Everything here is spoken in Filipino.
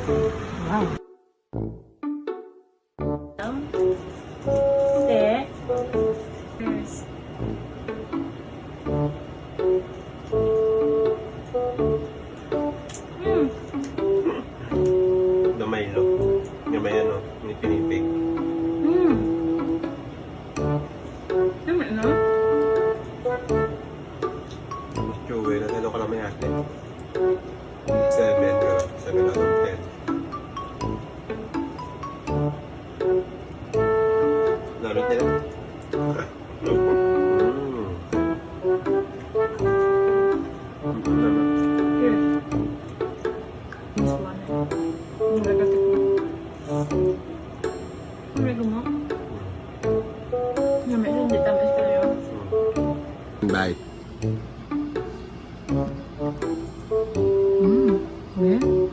Wow. Hindi. Yes. Gamay lo. Gamay ano, ni pinipig. Tama na? Chewy, natalo ko lang may ate. 7, 7 out of 10. Lamit nila. Here. This one. Nagkati ko. Nagkati mo? Ngamit hindi tamis tayo. Bye. Yeah.